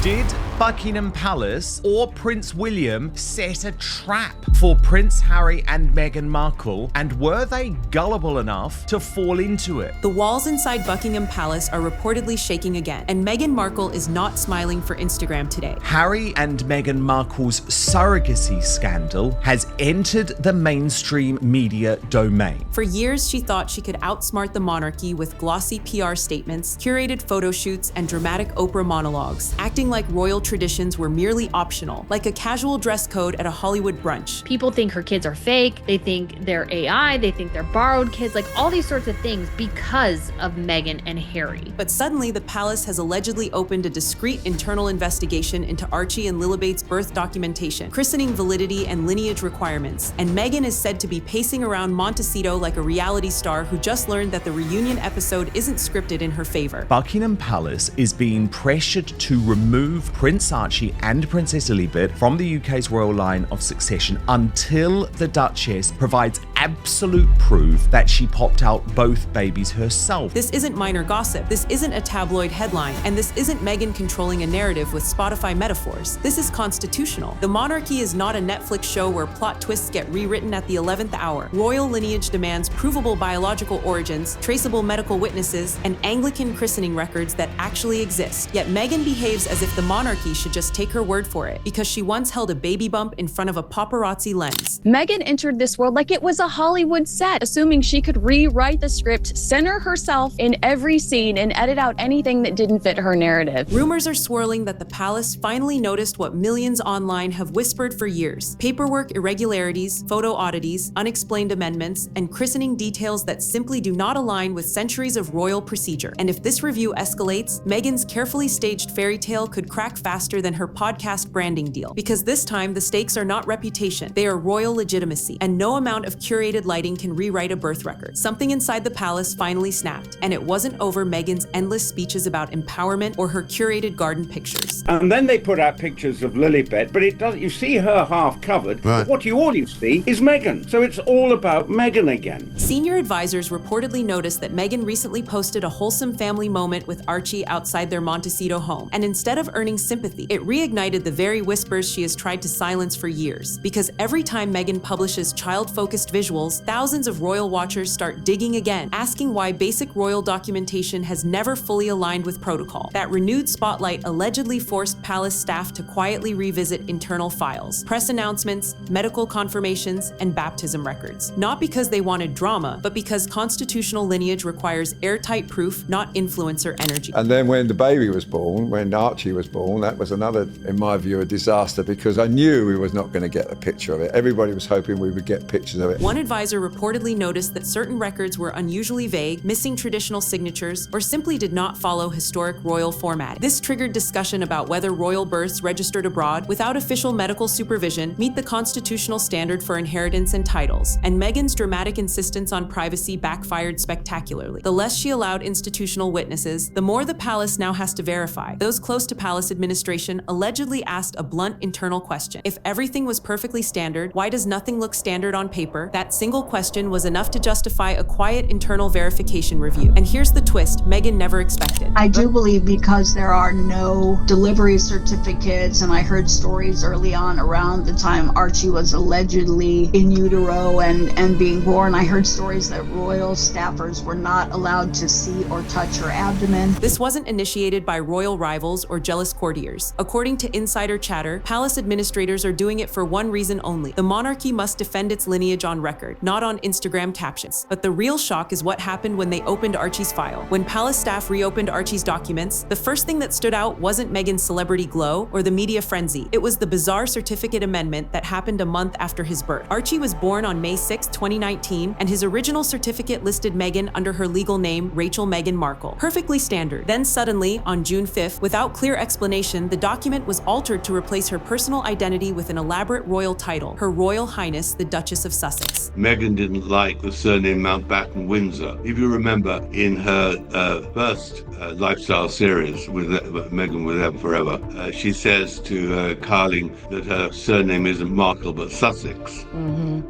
Did Buckingham Palace or Prince William set a trap for Prince Harry and Meghan Markle, and were they gullible enough to fall into it? The walls inside Buckingham Palace are reportedly shaking again, and Meghan Markle is not smiling for Instagram today. Harry and Meghan Markle's surrogacy scandal has entered the mainstream media domain. For years, she thought she could outsmart the monarchy with glossy PR statements, curated photo shoots, and dramatic Oprah monologues, acting like royal traditions were merely optional, like a casual dress code at a Hollywood brunch. People think her kids are fake, they think they're AI, they think they're borrowed kids, like all these sorts of things because of Meghan and Harry. But suddenly, the palace has allegedly opened a discreet internal investigation into Archie and Lilibet's birth documentation, christening validity and lineage requirements, and Meghan is said to be pacing around Montecito like a reality star who just learned that the reunion episode isn't scripted in her favor. Buckingham Palace is being pressured to remove Prince Archie and Princess Lilibet from the UK's royal line of succession until the Duchess provides absolute proof that she popped out both babies herself. This isn't minor gossip, this isn't a tabloid headline, and this isn't Meghan controlling a narrative with Spotify metaphors. This is constitutional. The monarchy is not a Netflix show where plot twists get rewritten at the 11th hour. Royal lineage demands provable biological origins, traceable medical witnesses, and Anglican christening records that actually exist. Yet Meghan behaves as if the monarchy should just take her word for it, because she once held a baby bump in front of a paparazzi lens. Meghan entered this world like it was a Hollywood set, assuming she could rewrite the script, center herself in every scene, and edit out anything that didn't fit her narrative. Rumors are swirling that the palace finally noticed what millions online have whispered for years: paperwork irregularities, photo oddities, unexplained amendments, and christening details that simply do not align with centuries of royal procedure. And if this review escalates, Meghan's carefully staged fairy tale could crack faster than her podcast branding deal. Because this time, the stakes are not reputation, they are royal legitimacy, and no amount of curated lighting can rewrite a birth record. Something inside the palace finally snapped, and it wasn't over Meghan's endless speeches about empowerment or her curated garden pictures. And then they put out pictures of Lilibet, but it doesn't. You see her half covered, right. But what you always see is Meghan. So it's all about Meghan again. Senior advisors reportedly noticed that Meghan recently posted a wholesome family moment with Archie outside their Montecito home, and instead of earning sympathy, it reignited the very whispers she has tried to silence for years. Because every time Meghan publishes child-focused visuals, thousands of royal watchers start digging again, asking why basic royal documentation has never fully aligned with protocol. That renewed spotlight allegedly forced palace staff to quietly revisit internal files, press announcements, medical confirmations, and baptism records. Not because they wanted drama, but because constitutional lineage requires airtight proof, not influencer energy. And then when the baby was born, when Archie was born, that was another, in my view, a disaster, because I knew we was not going to get a picture of it. Everybody was hoping we would get pictures of it. One advisor reportedly noticed that certain records were unusually vague, missing traditional signatures, or simply did not follow historic royal format. This triggered discussion about whether royal births registered abroad without official medical supervision meet the constitutional standard for inheritance and titles, and Meghan's dramatic insistence on privacy backfired spectacularly. The less she allowed institutional witnesses, the more the palace now has to verify. Those close to palace administration allegedly asked a blunt internal question: if everything was perfectly standard, why does nothing look standard on paper? That single question was enough to justify a quiet internal verification review. And here's the twist Meghan never expected. I do believe because there are no delivery certificates, and I heard stories early on around the time Archie was allegedly in utero and being born, I heard stories that royal staffers were not allowed to see or touch her abdomen. This wasn't initiated by royal rivals or jealous courtiers. According to insider chatter, palace administrators are doing it for one reason only: the monarchy must defend its lineage on record, not on Instagram captions. But the real shock is what happened when they opened Archie's file. When palace staff reopened Archie's documents, the first thing that stood out wasn't Meghan's celebrity glow or the media frenzy. It was the bizarre certificate amendment that happened a month after his birth. Archie was born on May 6, 2019, and his original certificate listed Meghan under her legal name, Rachel Meghan Markle. Perfectly standard. Then suddenly, on June 5th, without clear explanation, the document was altered to replace her personal identity with an elaborate royal title: Her Royal Highness, the Duchess of Sussex. Palace. Meghan didn't like the surname Mountbatten-Windsor. If you remember, in her first lifestyle series with Meghan with Them Forever, she says to Carling that her surname isn't Markle but Sussex.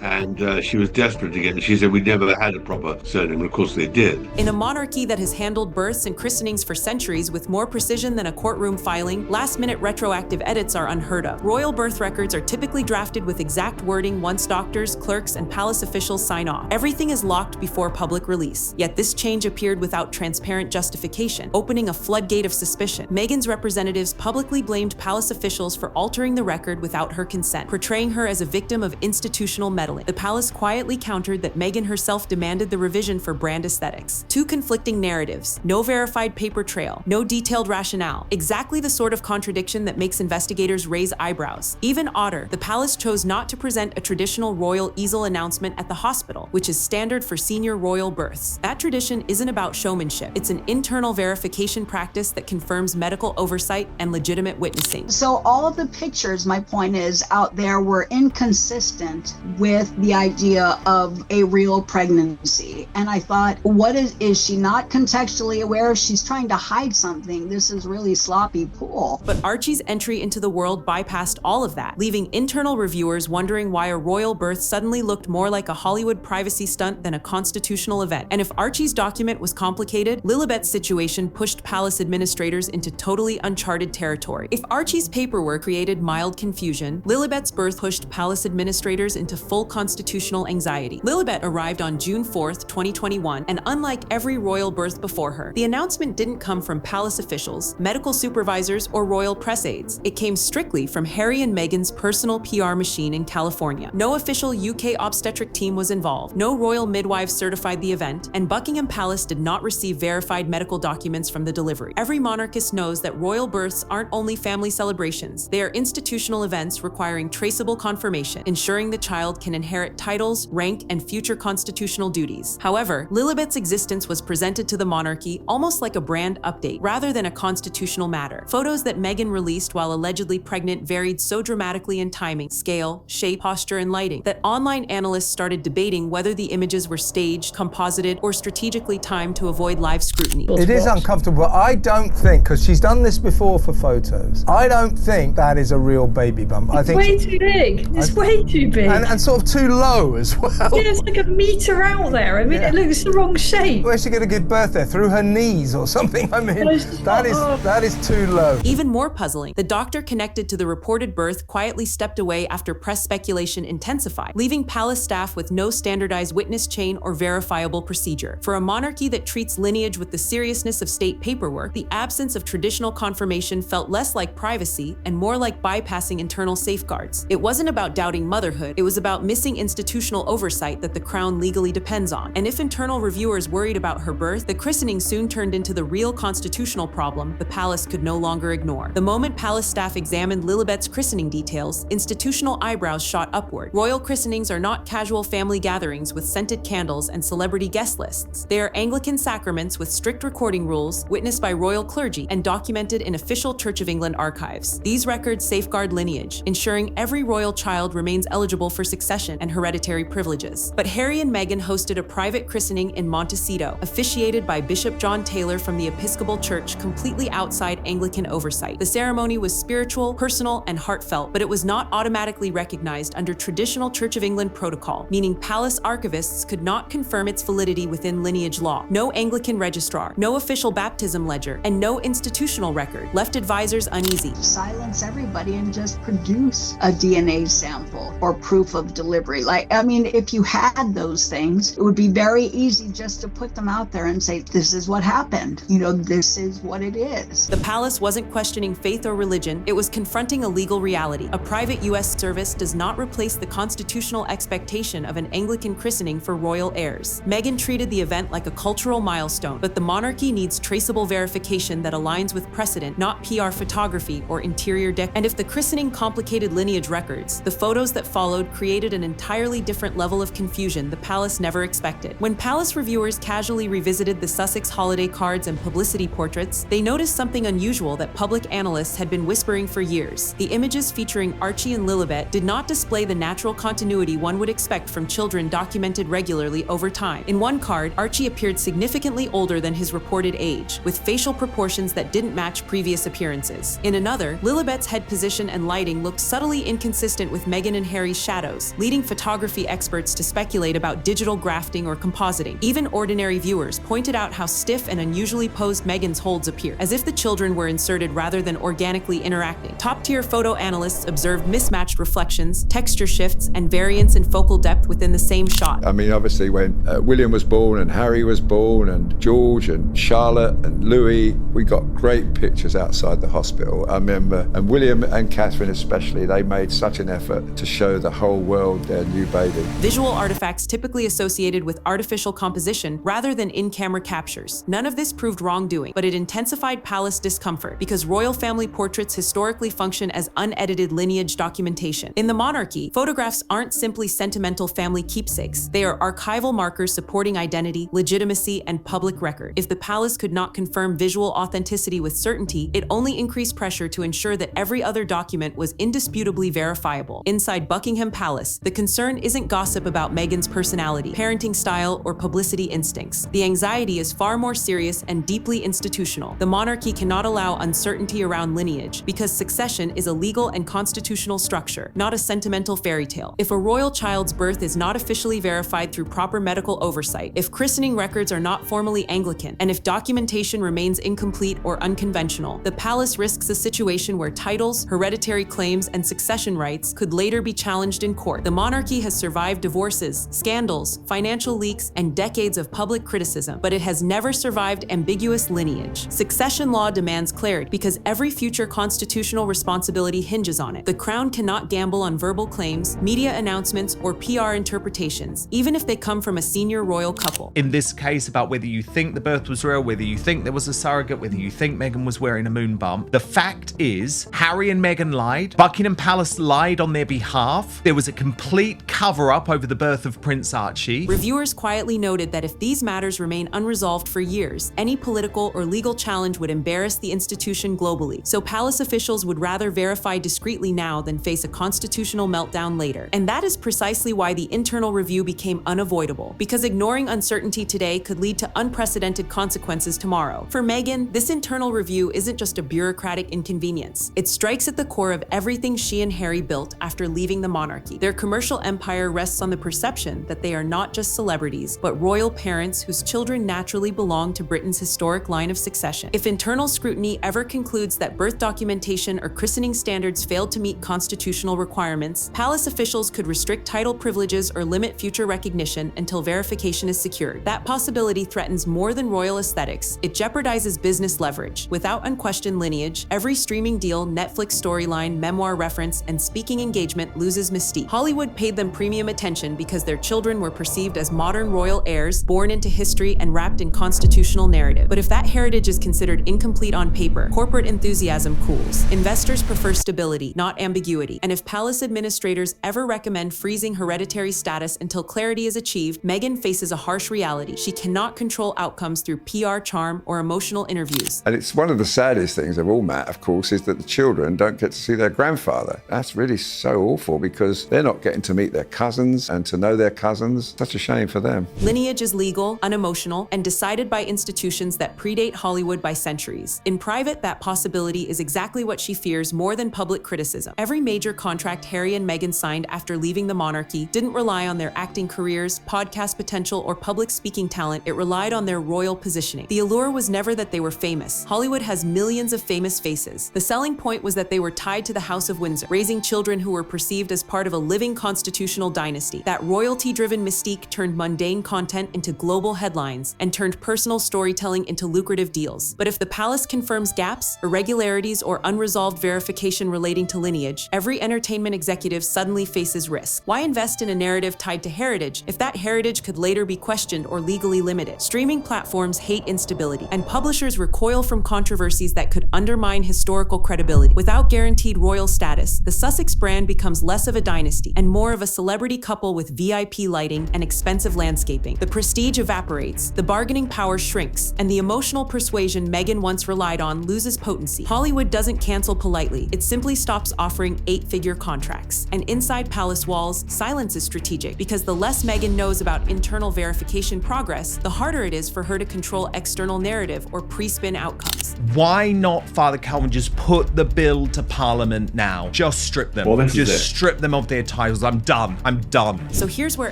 And she was desperate to get it. She said we never had a proper surname, and of course they did. In a monarchy that has handled births and christenings for centuries with more precision than a courtroom filing, last-minute retroactive edits are unheard of. Royal birth records are typically drafted with exact wording once doctors, clerks, and palace officials sign off. Everything is locked before public release. Yet this change appeared without transparent justification, opening a floodgate of suspicion. Meghan's representatives publicly blamed palace officials for altering the record without her consent, portraying her as a victim of institutional meddling. The palace quietly countered that Meghan herself demanded the revision for brand aesthetics. Two conflicting narratives, no verified paper trail, no detailed rationale. Exactly the sort of contradiction that makes investigators raise eyebrows. Even odder, the palace chose not to present a traditional royal easel announcement at the hospital, which is standard for senior royal births. That tradition isn't about showmanship. It's an internal verification practice that confirms medical oversight and legitimate witnessing. So all of the pictures, my point is, out there were inconsistent with the idea of a real pregnancy. And I thought, what is she not contextually aware? She's trying to hide something. This is really sloppy pool. But Archie's entry into the world bypassed all of that, leaving internal reviewers wondering why a royal birth suddenly looked more like a Hollywood privacy stunt than a constitutional event. And if Archie's document was complicated, Lilibet's situation pushed palace administrators into totally uncharted territory. If Archie's paperwork created mild confusion, Lilibet's birth pushed palace administrators into full constitutional anxiety. Lilibet arrived on June 4th, 2021, and unlike every royal birth before her, the announcement didn't come from palace officials, medical supervisors, or royal press aides. It came strictly from Harry and Meghan's personal PR machine in California. No official UK obstetric team was involved, no royal midwives certified the event, and Buckingham Palace did not receive verified medical documents from the delivery. Every monarchist knows that royal births aren't only family celebrations, they are institutional events requiring traceable confirmation, ensuring the child can inherit titles, rank, and future constitutional duties. However, Lilibet's existence was presented to the monarchy almost like a brand update, rather than a constitutional matter. Photos that Meghan released while allegedly pregnant varied so dramatically in timing, scale, shape, posture, and lighting that online analysts started debating whether the images were staged, composited, or strategically timed to avoid live scrutiny. It is uncomfortable. I don't think, because she's done this before for photos, I don't think that is a real baby bump. I think way too big. It's way too big. And sort of too low as well. Yeah, it's like a metre out there. I mean, it looks the wrong shape. Where's she going to give birth there? Through her knees or something? I mean, that is too low. Even more puzzling, the doctor connected to the reported birth quietly stepped away after press speculation intensified, leaving palace staff with no standardized witness chain or verifiable procedure. For a monarchy that treats lineage with the seriousness of state paperwork, the absence of traditional confirmation felt less like privacy and more like bypassing internal safeguards. It wasn't about doubting motherhood, it was about missing institutional oversight that the crown legally depends on. And if internal reviewers worried about her birth, the christening soon turned into the real constitutional problem the palace could no longer ignore. The moment palace staff examined Lilibet's christening details, institutional eyebrows shot upward. Royal christenings are not casual family gatherings with scented candles and celebrity guest lists. They are Anglican sacraments with strict recording rules, witnessed by royal clergy, and documented in official Church of England archives. These records safeguard lineage, ensuring every royal child remains eligible for succession and hereditary privileges. But Harry and Meghan hosted a private christening in Montecito, officiated by Bishop John Taylor from the Episcopal Church, completely outside Anglican oversight. The ceremony was spiritual, personal, and heartfelt, but it was not automatically recognized under traditional Church of England protocol, meaning palace archivists could not confirm its validity within lineage law. No Anglican registrar, no official baptism ledger, and no institutional record left advisors uneasy. Silence everybody and just produce a DNA sample or proof of delivery. If you had those things, it would be very easy just to put them out there and say, this is what happened. This is what it is. The palace wasn't questioning faith or religion, it was confronting a legal reality. A private U.S. service does not replace the constitutional expectation of an Anglican christening for royal heirs. Meghan treated the event like a cultural milestone, but the monarchy needs traceable verification that aligns with precedent, not PR photography or interior decor. And if the christening complicated lineage records, the photos that followed created an entirely different level of confusion the palace never expected. When palace reviewers casually revisited the Sussex holiday cards and publicity portraits, they noticed something unusual that public analysts had been whispering for years. The images featuring Archie and Lilibet did not display the natural continuity one would expect from children documented regularly over time. In one card, Archie appeared significantly older than his reported age, with facial proportions that didn't match previous appearances. In another, Lilibet's head position and lighting looked subtly inconsistent with Meghan and Harry's shadows, leading photography experts to speculate about digital grafting or compositing. Even ordinary viewers pointed out how stiff and unusually posed Meghan's holds appear, as if the children were inserted rather than organically interacting. Top-tier photo analysts observed mismatched reflections, texture shifts, and variance in focal depth within the same shot. I mean, obviously, when William was born and Harry was born and George and Charlotte and Louis, we got great pictures outside the hospital. I remember, and William and Catherine especially, they made such an effort to show the whole world their new baby. Visual artifacts typically associated with artificial composition rather than in-camera captures. None of this proved wrongdoing, but it intensified palace discomfort because royal family portraits historically function as unedited lineage documentation. In the monarchy, photographs aren't simply sentimental family keepsakes. They are archival markers supporting identity, legitimacy, and public record. If the palace could not confirm visual authenticity with certainty, it only increased pressure to ensure that every other document was indisputably verifiable. Inside Buckingham Palace, the concern isn't gossip about Meghan's personality, parenting style, or publicity instincts. The anxiety is far more serious and deeply institutional. The monarchy cannot allow uncertainty around lineage because succession is a legal and constitutional structure, not a sentimental fairy tale. If a royal child's birth is not officially verified through proper medical oversight, if christening records are not formally Anglican, and if documentation remains incomplete or unconventional, the palace risks a situation where titles, hereditary claims, and succession rights could later be challenged in court. The monarchy has survived divorces, scandals, financial leaks, and decades of public criticism, but it has never survived ambiguous lineage. Succession law demands clarity because every future constitutional responsibility hinges on it. The crown cannot gamble on verbal claims, media announcements, or PR interpretations, even if they come from a senior royal couple. In this case, about whether you think the birth was real, whether you think there was a surrogate, whether you think Meghan was wearing a moon bump, the fact is Harry and Meghan lied. Buckingham Palace lied on their behalf. There was a complete cover-up over the birth of Prince Archie. Reviewers quietly noted that if these matters remain unresolved for years, any political or legal challenge would embarrass the institution globally. So palace officials would rather verify discreetly now than face a constitutional meltdown later. And that is precisely why the internal review became unavoidable, because ignoring uncertainty today could lead to unprecedented consequences tomorrow. For Meghan, this internal review isn't just a bureaucratic inconvenience. It strikes at the core of everything she and Harry built after leaving the monarchy. Their commercial empire rests on the perception that they are not just celebrities, but royal parents whose children naturally belong to Britain's historic line of succession. If internal scrutiny ever concludes that birth documentation or christening standards failed to meet constitutional requirements, palace officials could restrict title privileges or limit future recognition until verification is secured. That possibility threatens more than royal aesthetics. It jeopardizes business leverage. Without unquestioned lineage, every streaming deal, Netflix storyline, memoir reference, and speaking engagement loses mystique. Hollywood paid them premium attention because their children were perceived as modern royal heirs, born into history and wrapped in constitutional narrative. But if that heritage is considered incomplete on paper, corporate enthusiasm cools. Investors prefer stability, not ambiguity. And if palace administrators ever recommend freezing hereditary status until clarity is achieved, Meghan faces a harsh reality. She cannot control outcomes through PR charm or emotional interviews. And it's one of the saddest things of all, Matt, of course, is that the children don't get to see their grandfather. That's really so awful because they're not getting to meet their cousins and to know their cousins. Such a shame for them. Lineage is legal, unemotional, and decided by institutions that predate Hollywood by centuries. In private, that possibility is exactly what she fears more than public criticism. Every major contract Harry and Meghan signed after leaving the monarchy didn't rely on their acting careers, podcast potential, or public speaking talent. It relied on their royal positioning. The allure was never that they were famous. Hollywood has millions of famous faces. The selling point was that they were tied to the House of Windsor, raising children who were perceived as part of a living constitutional dynasty. That royalty-driven mystique turned mundane content into global headlines and turned personal storytelling into lucrative deals. But if the palace confirms gaps, irregularities, or unresolved verification relating to lineage, every entertainment executive suddenly faces risk. Why invest in a narrative tied to heritage if that heritage could later be questioned or legally limited? Streaming platforms hate instability, and publishers recoil from controversies that could undermine historical credibility. Without guaranteed royal status, the Sussex brand becomes less of a dynasty and more of a celebrity couple with VIP lighting and expensive landscaping. The prestige evaporates, the bargaining power shrinks, and the emotional persuasion Meghan once relied on loses potency. Hollywood doesn't cancel politely, it simply stops offering 8-figure contracts. And inside palace walls, silence is strategic because the less Meghan knows about internal verification progress, the harder it is for her to control external narrative or pre-spin outcomes. Why not, Father Calvin, just put the bill to Parliament now? Just strip them. Well, this is just it. strip them of their titles. I'm done. I'm done. So here's where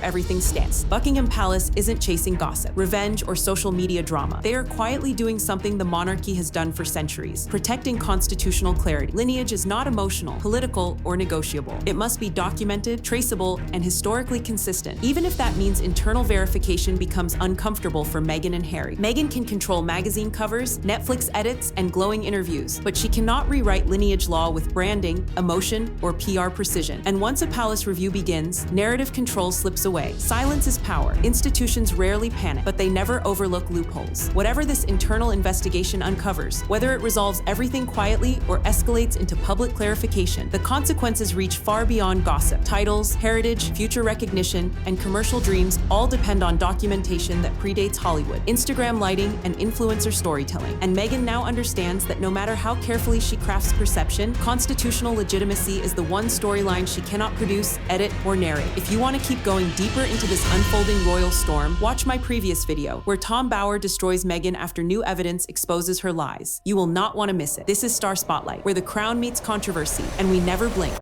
everything stands. Buckingham Palace isn't chasing gossip, revenge, or social media drama. They are quietly doing something the monarchy has done for centuries, protecting constitutional clarity. Lineage is not emotional, political, or negotiable. It must be documented, traceable, and historically consistent, even if that means internal verification becomes uncomfortable for Meghan and Harry. Meghan can control magazine covers, Netflix edits, and glowing interviews, but she cannot rewrite lineage law with branding, emotion, or PR precision. And once a palace review begins, narrative control slips away. Silence is power. Institutions rarely panic, but they never overlook loopholes. Whatever this internal investigation uncovers, whether it resolves everything quietly or escalates into public clarification, the consequences reach far beyond gossip. Titles, heritage, future recognition, and commercial dreams all depend on documentation that predates Hollywood, Instagram lighting, and influencer storytelling. And Meghan now understands that no matter how carefully she crafts perception, constitutional legitimacy is the one storyline she cannot produce, edit, or narrate. If you want to keep going deeper into this unfolding royal storm, watch my previous video, where Tom Bower destroys Meghan after new evidence exposes her lies. You will not want to miss it. This is Star Spotlight, where the crown meets controversy, and we never blink.